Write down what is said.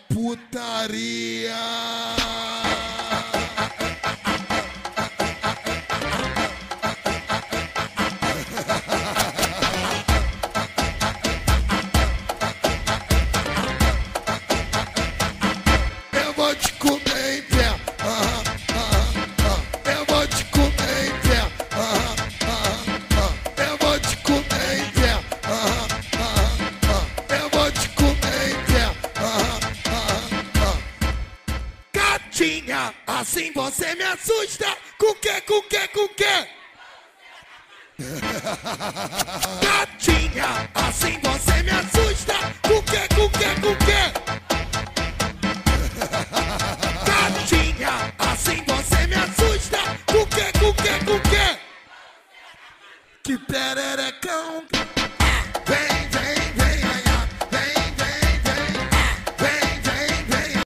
putaria. Eu vou te comer em pé. Eu vou te comer em pé. Eu vou te comer em pé. Eu vou te comer em pé. Gatinha, assim você me assusta. Com que, com que, com que? Gatinha, assim você me assusta. Com que, com que, com que? Gatinha, assim você me assusta. Com que, com que, com que? Que pererecão.